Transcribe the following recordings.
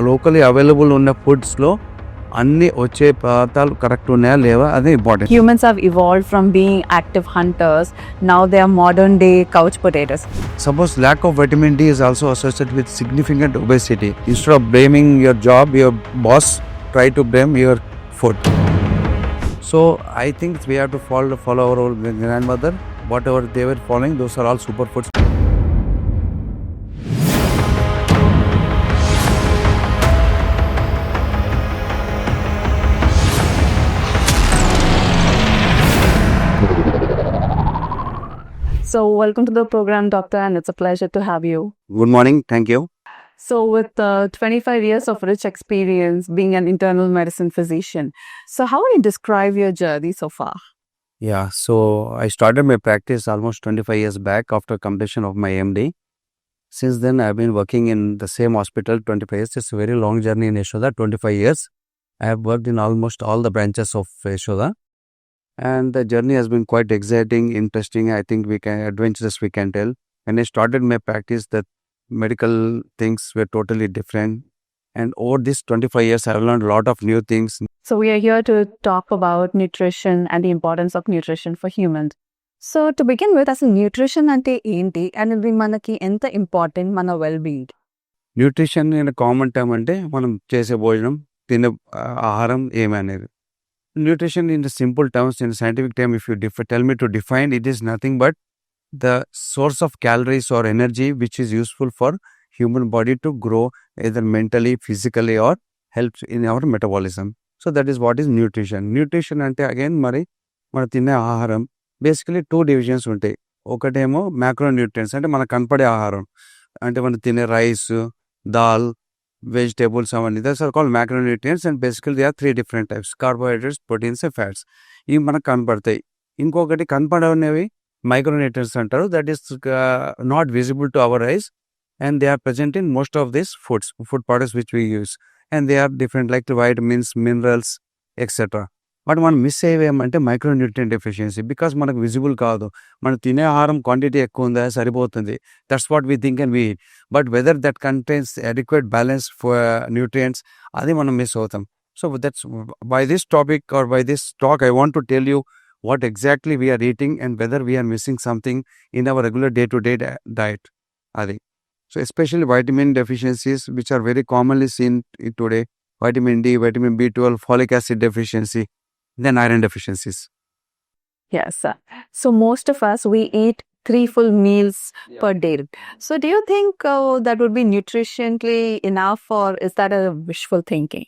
locally available ఉన్న ఫుడ్స్లో అన్ని వచ్చే పదార్థాలు కరెక్ట్ ఉన్నాయా లేవా అదే important. Humans have evolved from being active hunters. Now they are modern day couch potatoes. Suppose lack of vitamin D is also associated with significant obesity. Instead of blaming your job, your boss, try to blame your food. So I think we have to follow our old grandmother. Whatever they were following, those are all superfoods. So welcome to the program, doctor, and it's a pleasure to have you. Good morning. Thank you. So with 25 years of rich experience being an internal medicine physician, so how would you describe your journey so far? Yeah, so I started my practice almost 25 years back after completion of my MD. Since then, I've been working in the same hospital 25 years. It's a very long journey in Yashoda, 25 years. I have worked in almost all the branches of Yashoda. And the journey has been quite exciting, interesting. I think adventurous, we can tell. When I started my practice, the medical things were totally different. And over these 25 years, I've learned a lot of new things. So we are here to talk about nutrition and the importance of nutrition for humans. So to begin with, as a nutrition ante enti and ఇది మనకి ఎంత important మన well being? Nutrition in common term అంటే మనం చేసే భోజనం, తినే ఆహారం ఏమి అనేది. Nutrition in the simple terms, in scientific term, if you tell me to define, it is nothing but the source of calories or energy which is useful for human body to grow either mentally, physically or helps in our metabolism. So that is what is nutrition. Nutrition ante again మరి మన తినే ఆహారం basically 2 divisions ఉంటాయి. ఒకటేమో macronutrients అంటే మనకు కనపడే ఆహారం అంటే మనం తినే రైస్, దాల్, vegetables అవన్నీ those are called macronutrients and basically they are 3 different types: carbohydrates, proteins and fats. ఇవి మనకు కనపడతాయి. ఇంకొకటి కనపడనేవి micronutrients అంటారు. That is not visible to our eyes and they are present in most of these food products which we use, and they are different like the vitamins, minerals, etc. But మనం miss అయ్యేమంటే micronutrient deficiency. Because మనకు visible కాదు. మనం తినే ఆహారం quantity ఎక్కువ ఉందా, సరిపోతుంది, that's what we think and we eat. But whether that contains adequate balance for nutrients, అది మనం మిస్ అవుతాం. So that's by this topic or by this talk I want to tell you what exactly we are eating and whether we are missing something in our regular day-to-day diet. Adi. So especially vitamin deficiencies which are very commonly seen today: vitamin D, vitamin B12, folic acid deficiency, then iron deficiencies. Yes, sir. So most of us, we eat 3 full meals per day. So do you think that would be nutritionally enough, or is that a wishful thinking?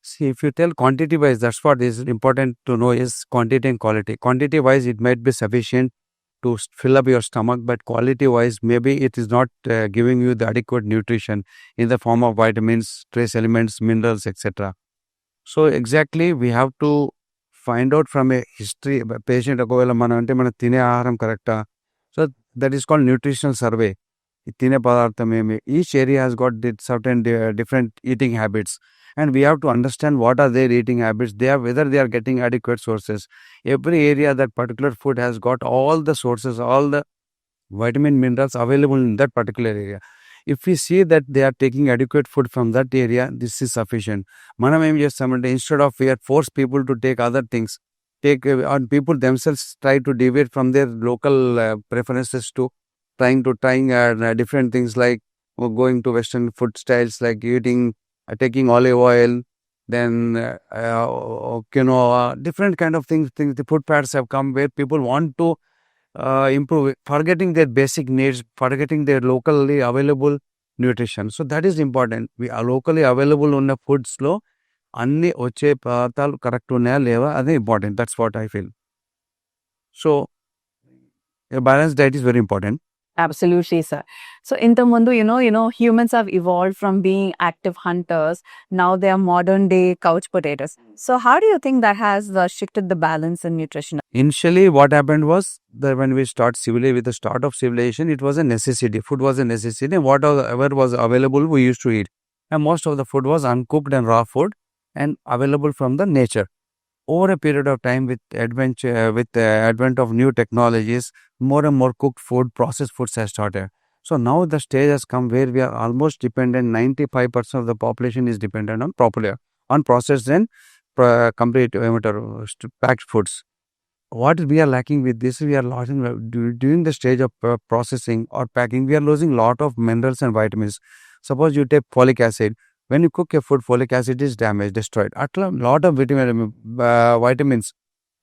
See, if you tell quantity wise, that's what is important to know is quantity and quality. Quantity wise, it might be sufficient to fill up your stomach, but quality wise, maybe it is not giving you the adequate nutrition in the form of vitamins, trace elements, minerals, etc. So exactly, we have to find out from a history patient ఒకవేళ మనం అంటే మన తినే ఆహారం కరెక్టా. So that is called nutritional survey. తినే పదార్థం ఏమి, each area has got certain different eating habits. And we have to understand what are their eating habits, whether they are getting adequate sources. Every area, that particular food has got all the sources, all the vitamin minerals available in that particular area. If we see that they are taking adequate food from that area, this is sufficient. Manam em chestamanటే instead of we are force people to take other things, and people themselves try to deviate from their local preferences to trying different things like going to Western food styles like taking olive oil, then quinoa, different kind of things. The food fads have come where people want to improve, forgetting their basic needs, forgetting their locally available nutrition. So that is important. We are locally available ఉన్న foods లో అన్ని వచ్చే పదార్థాలు correct ఉన్నాయా లేవా అదే important. That's what I feel. So a balanced diet is very important. Absolutely, sir. So in the mundu, humans have evolved from being active hunters. Now they are modern day couch potatoes. So how do you think that has shifted the balance in nutrition? Initially, what happened was that when we with the start of civilization, it was a necessity. Food was a necessity. Whatever was available, we used to eat. And most of the food was uncooked and raw food and available from the nature. Over a period of time, with the advent of new technologies, more and more cooked food, processed foods have started. So now the stage has come where we are almost dependent, 95% of the population is dependent on on processed and complete packed foods. What we are lacking with this, we are losing during the stage of processing or packing, we are losing lot of minerals and vitamins. Suppose you take folic acid. When you cook a food, folic acid is damaged, destroyed. A lot of vitamins,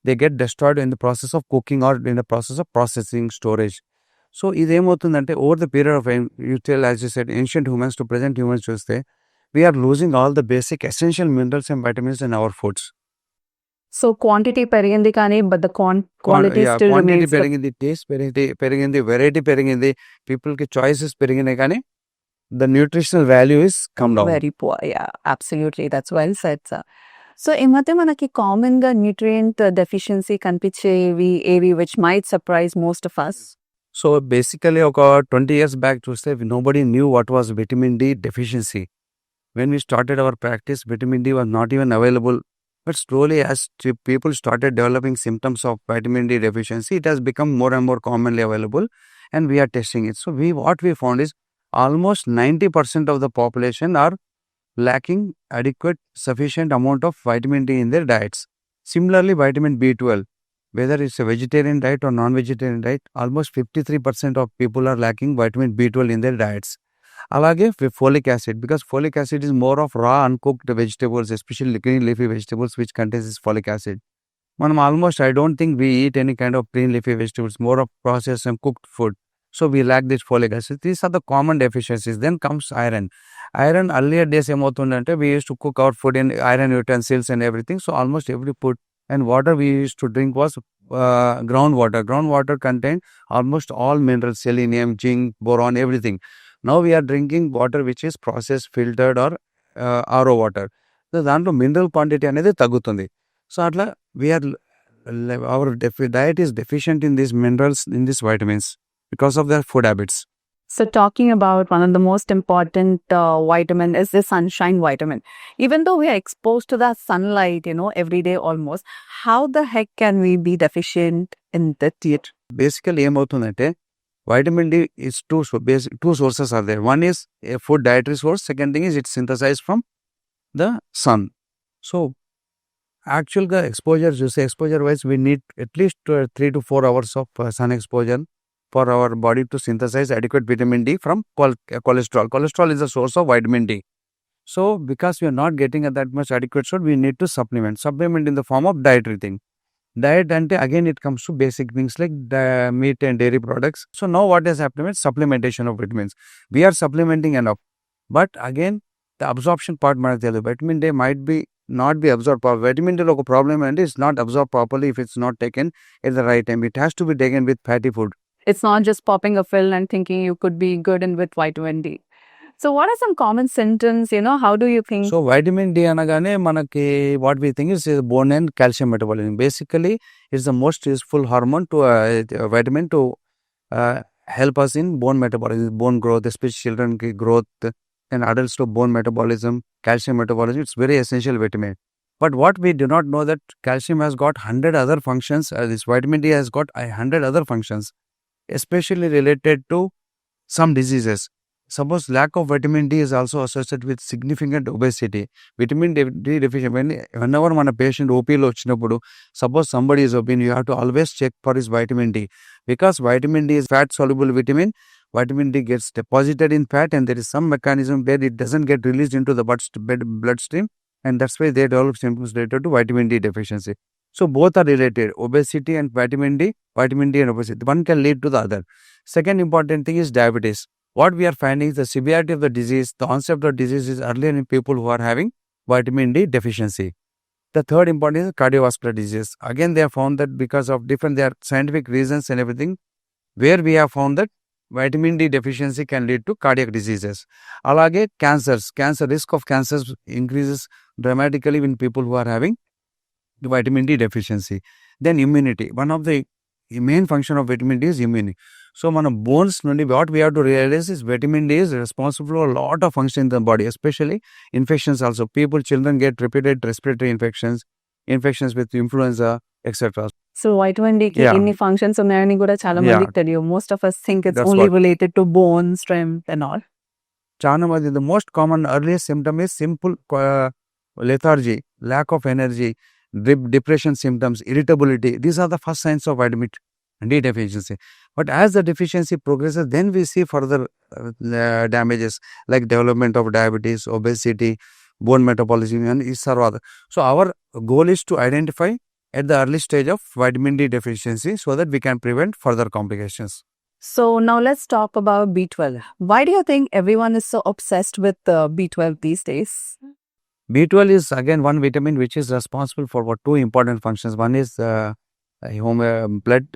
they get destroyed in the process of cooking or in the process of processing, storage. So ఇదేమవుతుందంటే over the period of time, you tell, as you said, ancient humans to present humans చూస్తే, we are losing all the basic essential minerals and vitamins in our foods. So quantity పెరిగింది కానీ but the quality still quantity remains పెరిగింది, taste పెరిగింది, variety పెరిగింది, పీపుల్కి choices పెరిగినాయి, కానీ the nutritional value is come down. very poor. Yeah, absolutely. That's well said, sir. So ఈ మధ్య మనకి కామన్ గా న్యూట్రియంట్ డెఫిషియన్సీ కనిపించేవి ఏవి which might surprise most of us? So basically ఒక 20 years back చూస్తే nobody knew what was vitamin D deficiency. When we started our practice, vitamin D was not even available. But slowly, as people started developing symptoms of vitamin D deficiency, it has become more and more commonly available, and we are testing it. So what we found is almost 90% of the population are lacking adequate, sufficient amount of vitamin D in their diets. Similarly, vitamin B12, whether it's a vegetarian diet or non-vegetarian diet, almost 53% of people are lacking vitamin B12 in their diets. Alage folic acid, because folic acid is more of raw uncooked vegetables, especially green leafy vegetables, which contains this folic acid. I don't think we eat any kind of green leafy vegetables, more of processed and cooked food. So we lack this folic acid. These are the common deficiencies. Then comes iron. Iron, earlier days, we used to cook our food in iron utensils and everything. So almost every food and water we used to drink was groundwater. Groundwater contained almost all minerals, selenium, zinc, boron, everything. Now we are drinking water which is processed, filtered or RO water. So దాంట్లో mineral quantity అనేది తగ్గుతుంది. So అట్లా our diet is deficient in these minerals, in these vitamins, because of their food habits. So talking about one of the most important vitamin is the sunshine vitamin. Even though we are exposed to that sunlight, every day almost, how the heck can we be deficient in that diet? Basically, ఏమవుతుందంటే vitamin D is two sources are there. One is a food dietary source. Second thing is it's synthesized from the sun. So actual exposure wise, we need at least 3 to 4 hours of sun exposure for our body to synthesize adequate vitamin D from cholesterol. Cholesterol is a source of vitamin D. So because we are not getting that much adequate source, we need to supplement in the form of dietary thing. Diet, and again it comes to basic things like meat and dairy products. So now what has happened is supplementation of vitamins. We are supplementing enough, but again the absorption part, vitamin D might be not be absorbed properly. Vitamin D is a problem and it's not absorbed properly if it's not taken at the right time. It has to be taken with fatty food. It's not just popping a pill and thinking you could be good in with vitamin D. So what are some common symptoms? How do you think? So vitamin D anagane manaki, what we think is bone and calcium metabolism. Basically, it's the most useful hormone to vitamin to help us in bone metabolism, bone growth, especially children growth and adults to bone metabolism, calcium metabolism. It's very essential vitamin. But what we do not know that calcium has got 100 other functions. This vitamin D has got 100 other functions, especially related to some diseases. Suppose lack of vitamin D is also associated with significant obesity. Vitamin D deficiency, whenever a patient OP lo vachinappudu, suppose somebody is obese, you have to always check for his vitamin D, because vitamin D is fat soluble vitamin. Vitamin D gets deposited in fat, and there is some mechanism where it doesn't get released into the bloodstream, and that's why they develop symptoms related to vitamin D deficiency. So both are related, obesity and vitamin D and obesity. One can lead to the other. Second important thing is diabetes. What we are finding is the severity of the disease, the onset of the disease is earlier in people who are having vitamin D deficiency. The third important is cardiovascular disease. Again, they have found that because of there are scientific reasons and everything, where we have found that vitamin D deficiency can lead to cardiac diseases. Alage risk of cancers increases dramatically in people who are having the vitamin D deficiency. Then immunity. One of the main function of vitamin D is immunity. So మన bones నుండి what we have to realize is vitamin D is responsible for a lot of function in the body, especially infections also. Children get repeated respiratory infections. infections with influenza, etc. So vitamin D కి Yeah. ఎన్ని functions ఉన్నాయని కూడా చాలా Yeah. మందికి తెలియదు. Most of us think it's That's only what. related to bone strength and all. Chanamadi, the most common earliest symptom is simple lethargy, lack of energy, depression symptoms, irritability. These are the first signs of vitamin D deficiency. But as the deficiency progresses, then we see further damages like development of diabetes, obesity, bone metabolism, and isarvada. So our goal is to identify at the early stage of vitamin D deficiency so that we can prevent further complications. So now let's talk about B12. Why do you think everyone is so obsessed with B12 these days? B12 is again one vitamin which is responsible for what two important functions. One is blood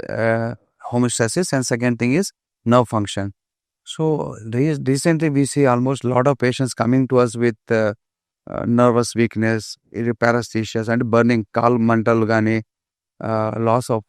homeostasis, and second thing is nerve function. So recently we see almost a lot of patients coming to us with nervous weakness, paresthesias, and burning, kal mantal gani, loss of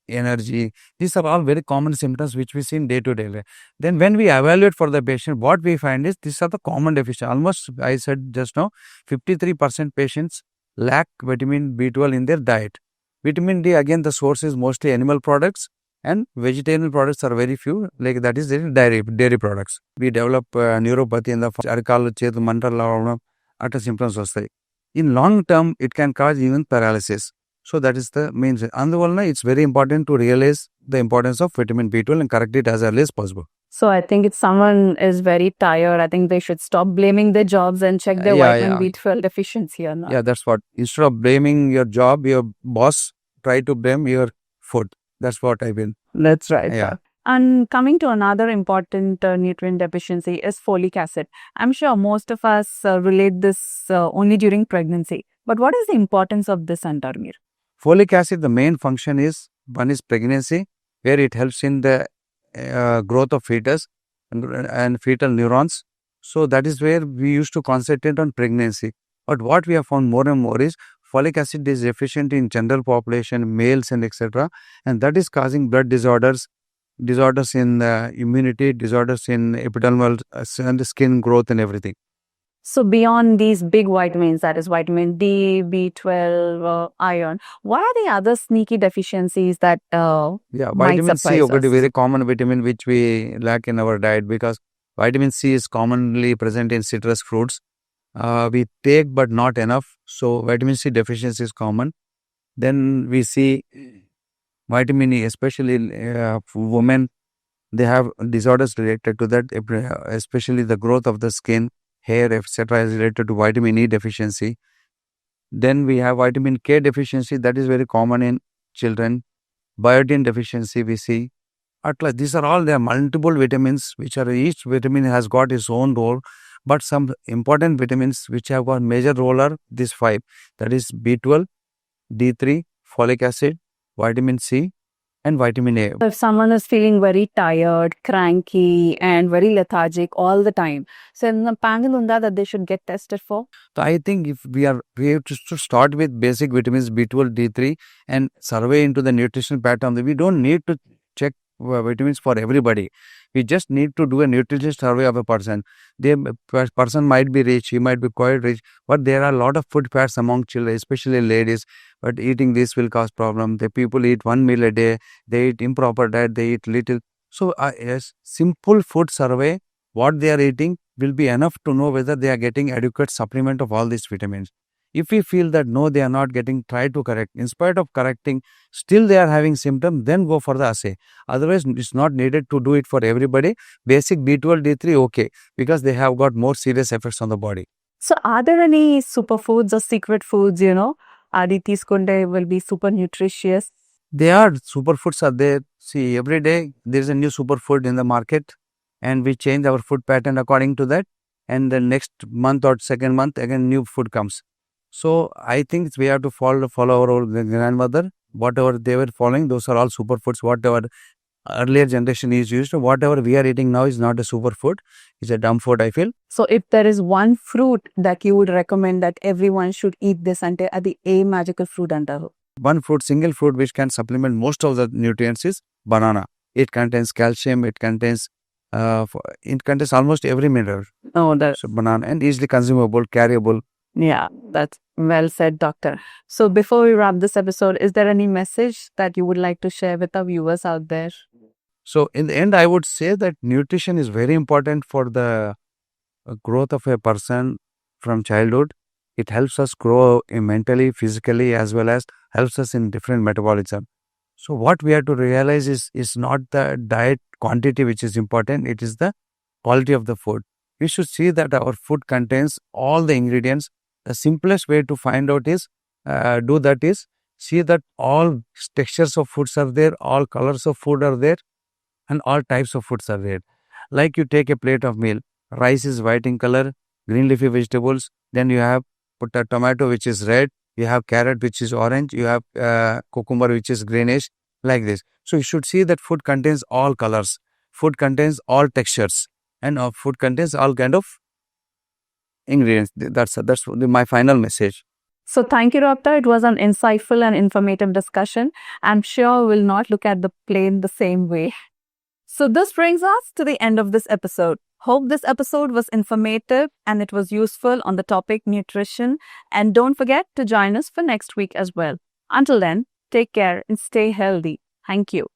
energy. These are all very common symptoms which we see in day to day. Then when we evaluate for the patient, what we find is these are the common deficiencies. Almost, I said just now, 53% patients lack vitamin B12 in their diet. Vitamin D, again, the source is mostly animal products, and vegetarian products are very few, like that is dairy products. We develop neuropathy in the arikal chetu mantal at symptoms vastayi. In long term, it can cause even paralysis. So that is the main reason. Anduvallana, it's very important to realize the importance of vitamin B12 and correct it as early as possible. So I think if someone is very tired, I think they should stop blaming their jobs and check their vitamin B12 deficiency or not. Yeah, that's what. Instead of blaming your job, your boss, try to blame your food. That's what I mean. That's right. Yeah. Sir. And coming to another important nutrient deficiency is folic acid. I'm sure most of us relate this only during pregnancy. But what is the importance of this, Antarmir? Folic acid, the main function is, one is pregnancy, where it helps in the growth of fetus and fetal neurons. So that is where we used to concentrate on pregnancy. But what we have found more and more is folic acid is deficient in general population, males and etc. And that is causing blood disorders, disorders in immunity, disorders in epidermal and skin growth and everything. So beyond these big vitamins, that is vitamin D, B12, iron, what are the other sneaky deficiencies that vitamin C is a very common vitamin which we lack in our diet, because vitamin C is commonly present in citrus fruits. We take but not enough. So vitamin C deficiency is common. Then we see vitamin E, especially women, they have disorders related to that, especially the growth of the skin, hair, etc. is related to vitamin E deficiency. Then we have vitamin K deficiency, that is very common in children. Biotin deficiency we see. These are all, there are multiple vitamins which are, each vitamin has got its own role, but some important vitamins which have got major role are these 5, that is B12, D3, folic acid, vitamin C, and vitamin A. If someone is feeling very tired, cranky, and very lethargic all the time, so in the panel that they should get tested for? So I think if we have to start with basic vitamins B12, D3 and survey into the nutrition pattern. We don't need to check vitamins for everybody. We just need to do a nutrition survey of a person. The person might be rich, he might be quite rich, but there are a lot of food fads among children, especially ladies. But eating this will cause problem. The people eat one meal a day, they eat improper diet, they eat little. So a simple food survey, what they are eating will be enough to know whether they are getting adequate supplement of all these vitamins. If we feel that no, they are not getting, try to correct. In spite of correcting, still they are having symptoms, then go for the assay. Otherwise, it's not needed to do it for everybody. Basic B12, D3, okay, because they have got more serious effects on the body. So are there any superfoods or secret foods, Adi Tiskunde will be super nutritious? They are, superfoods are there. See, every day there is a new superfood in the market, and we change our food pattern according to that. And the next month or second month, again, new food comes. So I think we have to follow our old grandmother. Whatever they were following, those are all superfoods. Whatever earlier generation is used to, whatever we are eating now is not a superfood. It's a dumb food, I feel. So if there is one fruit that you would recommend that everyone should eat this ante, adi a magical fruit antaru? One fruit, single fruit which can supplement most of the nutrients is banana. It contains calcium. It contains almost every mineral. Oh, that's so banana, and easily consumable, carryable. Yeah, that's well said, doctor. So before we wrap this episode, is there any message that you would like to share with our viewers out there? So in the end, I would say that nutrition is very important for the growth of a person from childhood. It helps us grow mentally, physically, as well as helps us in different metabolism. So what we have to realize is not the diet quantity which is important. It is the quality of the food. We should see that our food contains all the ingredients. The simplest way to find out is do that is see that all textures of foods are there, all colors of food are there, and all types of foods are there. Like you take a plate of meal, rice is white in color, green leafy vegetables, then you have put a tomato which is red, you have carrot which is orange, you have cucumber which is greenish, like this. So you should see that food contains all colors, food contains all textures, and food contains all kind of ingredients. That's my final message. So thank you, doctor. It was an insightful and informative discussion. I'm sure we'll not look at the plane the same way. So this brings us to the end of this episode. Hope this episode was informative and it was useful on the topic nutrition. And don't forget to join us for next week as well. Until then, take care and stay healthy. Thank you.